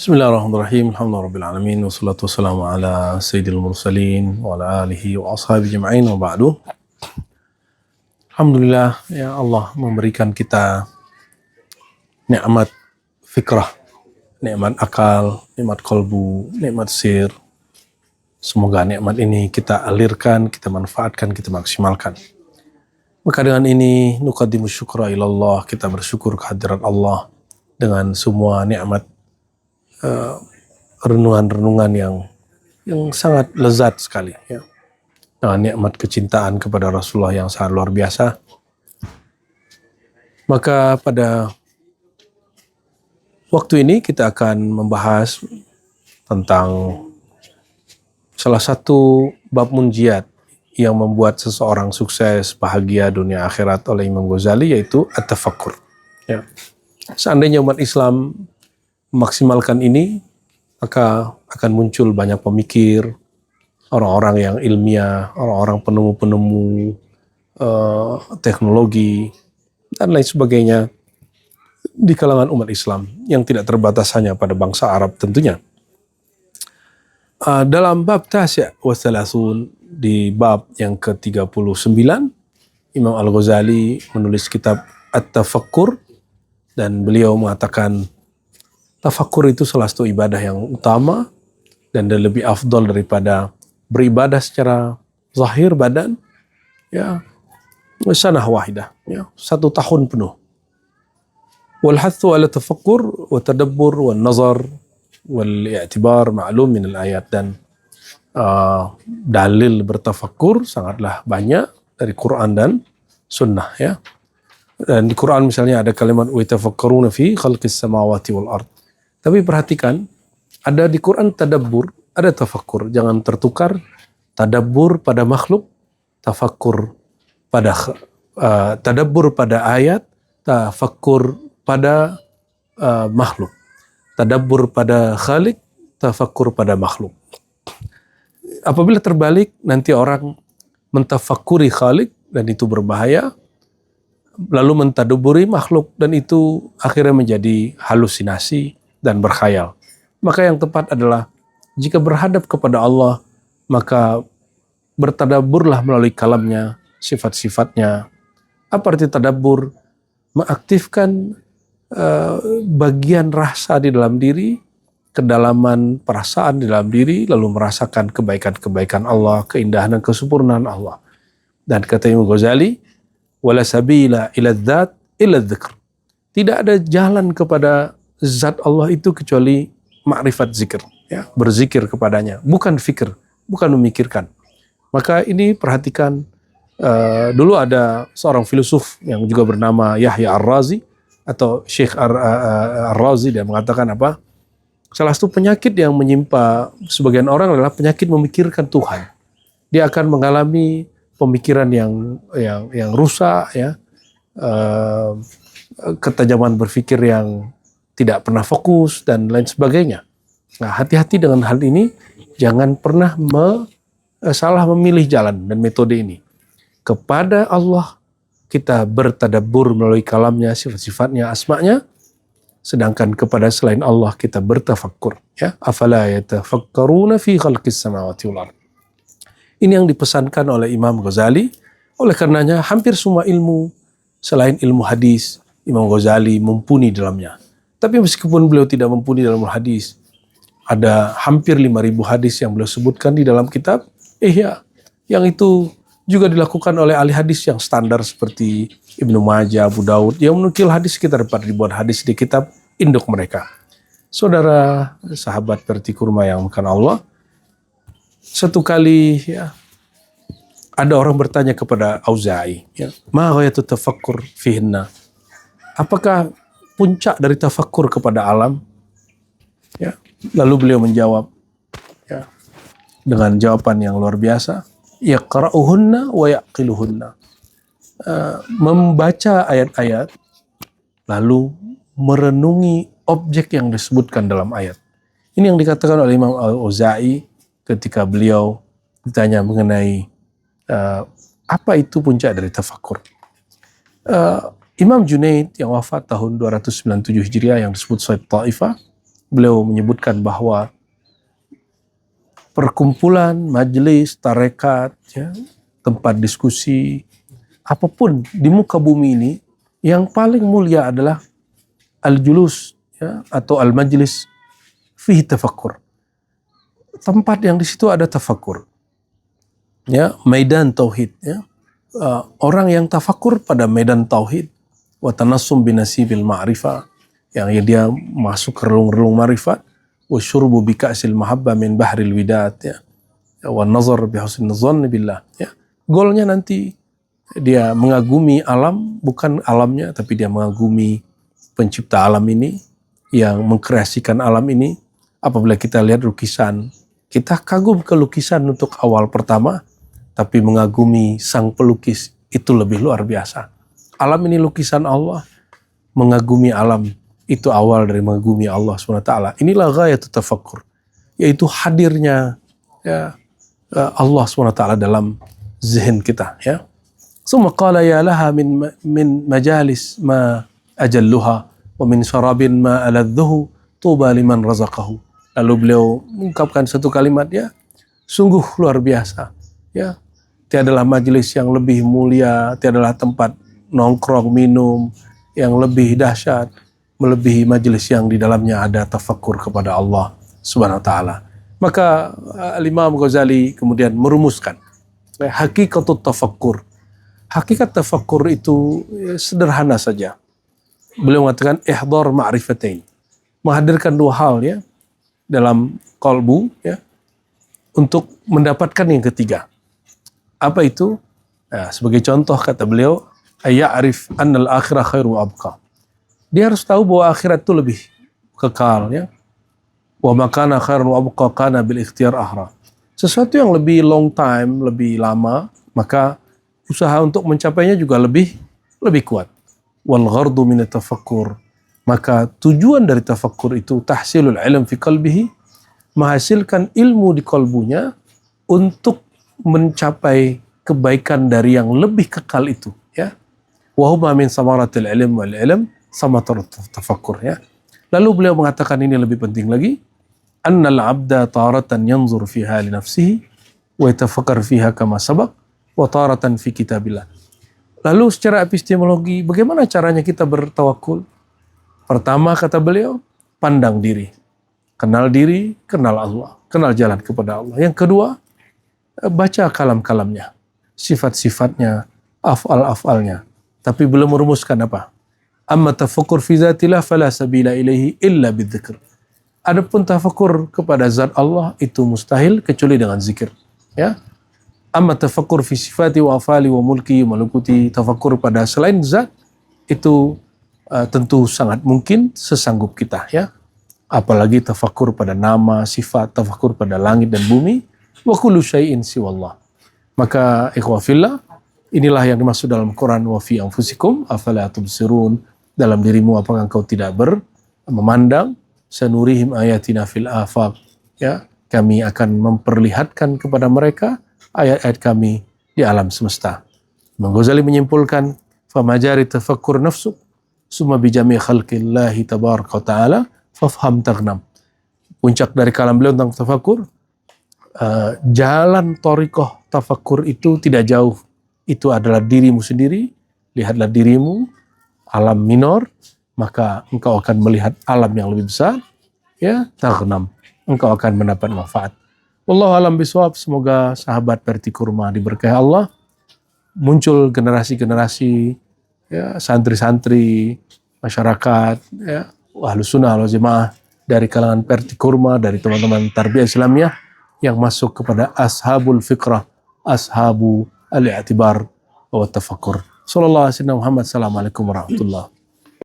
Bismillahirrahmanirrahim. Alhamdulillahirabbil alamin wassalatu wassalamu ala sayyidil mursalin wa ala alihi wa ashabihi ajma'in wa ba'du. Alhamdulillah ya Allah memberikan kita nikmat fikrah, nikmat akal, nikmat kolbu, nikmat sir. Semoga nikmat ini kita alirkan, kita manfaatkan, kita maksimalkan. Maka dengan ini nuqaddimu syukra ilallah, kita bersyukur kehadirat Allah dengan semua nikmat renungan-renungan yang sangat lezat sekali ya. Dengan nikmat kecintaan kepada Rasulullah yang sangat luar biasa. Maka pada waktu ini kita akan membahas tentang salah satu bab munjiat yang membuat seseorang sukses, bahagia dunia akhirat oleh Imam Ghazali, yaitu at-tafakkur ya. Seandainya umat Islam memaksimalkan ini, maka akan muncul banyak pemikir, orang-orang yang ilmiah, orang-orang penemu-penemu teknologi, dan lain sebagainya di kalangan umat Islam yang tidak terbatas hanya pada bangsa Arab tentunya. Dalam bab Tasi' wa Thalathun, di bab yang ke-39, Imam Al-Ghazali menulis kitab At-Tafakkur, dan beliau mengatakan tafakkur itu salah satu ibadah yang utama dan lebih afdal daripada beribadah secara zahir badan ya, sanah wahidah ya, 1 tahun penuh. Wal hathu ala tafakkur wa tadabbur wa nazar wal i'tibar ma'lum min al ayat, dan dalil bertafakkur sangatlah banyak dari Quran dan sunnah ya. Dan di Quran misalnya ada kalimat wa tafakkaruna fi khalqis samawati wal ard. Tapi perhatikan, ada di Quran tadabbur, ada tafakkur. Jangan tertukar tadabbur pada makhluk, tafakkur pada tadabbur pada ayat, tafakkur pada makhluk. Tadabbur pada khalik, tafakkur pada makhluk. Apabila terbalik, nanti orang mentafakuri khalik dan itu berbahaya, lalu mentadabburi makhluk dan itu akhirnya menjadi halusinasi dan berkhayal. Maka yang tepat adalah jika berhadap kepada Allah, maka bertadaburlah melalui kalamnya, sifat-sifatnya. Apa arti tadabbur? Mengaktifkan bagian rasa di dalam diri, kedalaman perasaan di dalam diri, lalu merasakan kebaikan-kebaikan Allah, keindahan dan kesempurnaan Allah. Dan kata Imam Ghazali, wala sabila ila dzat illa dzikr. Tidak ada jalan kepada zat Allah itu kecuali ma'rifat zikir ya, berzikir kepadanya, bukan fikir, bukan memikirkan. Maka ini perhatikan, dulu ada seorang filosof yang juga bernama Yahya Ar-Razi atau Syekh Ar-Razi, dia mengatakan apa? Salah satu penyakit yang menimpa sebagian orang adalah penyakit memikirkan Tuhan. Dia akan mengalami pemikiran yang rusak ya, ketajaman berpikir yang tidak pernah fokus dan lain sebagainya. Nah, hati-hati dengan hal ini, jangan pernah salah memilih jalan dan metode ini. Kepada Allah kita bertadabbur melalui kalamnya, sifat-sifatnya, asma'nya, sedangkan kepada selain Allah kita bertafakkur ya. Afala yatafakkaruna fi khalqis samawati wal ard. Ini yang dipesankan oleh Imam Ghazali. Oleh karenanya hampir semua ilmu selain ilmu hadis, Imam Ghazali mumpuni dalamnya. Tapi meskipun beliau tidak mumpuni dalam hadis, ada hampir 5.000 hadis yang beliau sebutkan di dalam kitab Ihya, yang itu juga dilakukan oleh ahli hadis yang standar seperti Ibnu Majah, Abu Daud, yang menukil hadis sekitar 4.000 hadis di kitab induk mereka. Saudara sahabat verti kurma yang makan Allah, satu kali ya, ada orang bertanya kepada Auza'i, ya, ma ghayatut tafakkur fihinna? Apakah puncak dari tafakkur kepada alam? Ya, lalu beliau menjawab ya, dengan jawaban yang luar biasa, yaqra'uhunna wa yaqiluhunna. Membaca ayat-ayat lalu merenungi objek yang disebutkan dalam ayat. Ini yang dikatakan oleh Imam Al-Auza'i ketika beliau ditanya mengenai apa itu puncak dari tafakkur. Imam Junaid yang wafat tahun 297 Hijriah yang disebut Sayyid Ta'ifah, beliau menyebutkan bahwa perkumpulan, majelis, tarekat, ya, tempat diskusi, apapun di muka bumi ini, yang paling mulia adalah al-julus, ya, atau al-majlis fihi tafakkur. Tempat yang di situ ada tafakkur, ya, maidan tauhid, ya. Orang yang tafakkur pada medan tauhid, wa tanassum binasibil ma'rifah, yang dia masuk ke relung-relung ma'rifat, wa syurbu bika'sil mahabba min bahril widat, ya, wa nazar bihusni dhanni billah, ya. Golnya nanti dia mengagumi alam, bukan alamnya, tapi dia mengagumi pencipta alam ini, yang mengkreasikan alam ini. Apabila kita lihat lukisan, kita kagum ke lukisan untuk awal pertama, tapi mengagumi sang pelukis itu lebih luar biasa. Alam ini lukisan Allah, mengagumi alam itu awal dari mengagumi Allah SWT. Inilah ghayatut tafakkur, yaitu hadirnya, ya, Allah SWT dalam zihin kita, ya. Summa qala ya laha min majalis ma ajalluha wa min syarabin ma aladzuhu tuba liman razaqahu. Lalu beliau mengungkapkan satu kalimat, ya, sungguh luar biasa, ya, tiadalah majelis yang lebih mulia, tiadalah tempat nongkrong minum yang lebih dahsyat melebihi majelis yang di dalamnya ada tafakkur kepada Allah Subhanahu wa taala. Maka Imam Ghazali kemudian merumuskan hakikatut tafakkur. Hakikat tafakkur itu sederhana saja. Beliau mengatakan ihdar ma'rifatain, menghadirkan dua hal, ya, dalam kalbu, ya, untuk mendapatkan yang ketiga. Apa itu? Nah, sebagai contoh kata beliau, ayya'rif annal akhirah khairu abqa. Dia harus tahu bahwa akhirat itu lebih kekal, ya. Wa makana khairu abqa kana bil ikhtiyar ahra. Sesuatu yang lebih long time, lebih lama, maka usaha untuk mencapainya juga lebih kuat. Wal ghardu min tafakkur, maka tujuan dari tafakkur itu tahsilul ilm fi qalbihi, menghasilkan ilmu di kalbunya untuk mencapai kebaikan dari yang lebih kekal itu, ya. Wa huma min samaratil ilm wal ilm samaratut tafakkur, ya. Lalu beliau mengatakan ini lebih penting lagi, annal abda taratan yanzur fiha li nafsihi wa yatafakkar fiha kama sabaq wa taratan fi kitabillah. Lalu secara epistemologi, bagaimana caranya kita bertawakul? Pertama kata beliau, pandang diri, kenal Allah, kenal jalan kepada Allah. Yang kedua, baca kalam-kalamnya, sifat-sifatnya, af'al-af'alnya. Tapi belum merumuskan apa? Amma tafakkur fi zatillah fala sabila ilaihi illa bidzikr. Adapun tafakkur kepada zat Allah itu mustahil kecuali dengan zikir, ya. Amma tafakkur fi sifati wa afali wa mulki wa malakuti, tafakkur pada selain zat itu tentu sangat mungkin sesanggup kita, ya. Apalagi tafakkur pada nama, sifat, tafakkur pada langit dan bumi, wa kullu syai'in siwallah. Maka ikhwafillah, inilah yang dimaksud dalam Quran, wa fi anfusikum afala tubsirun, dalam dirimu apakah engkau tidak memandang, sanurihim ayatina fil afaq, ya, kami akan memperlihatkan kepada mereka ayat-ayat kami di alam semesta. Imam Ghazali menyimpulkan, famajari tafakkur nafsuk summa bijami khalqillahi tabaraka wa ta'ala fafham taghnam. Puncak dari kalam beliau tentang tafakkur, jalan thariqah tafakkur itu tidak jauh. Itu adalah dirimu sendiri. Lihatlah dirimu, alam minor, maka engkau akan melihat alam yang lebih besar, ya, taghnam. Engkau akan mendapat manfaat. Wallahu alam bisawab. Semoga sahabat Perti Kurma diberkahi Allah, muncul generasi-generasi, ya, santri-santri, masyarakat, ya, Ahlus Sunnah wal Jamaah dari kalangan Perti Kurma, dari teman-teman tarbiyah Islamiyah yang masuk kepada ashabul fikrah, ashabu al-i'tibar wa tafakkur. Sallallahu alaihi wasallam. Muhammad. Assalamualaikum warahmatullahi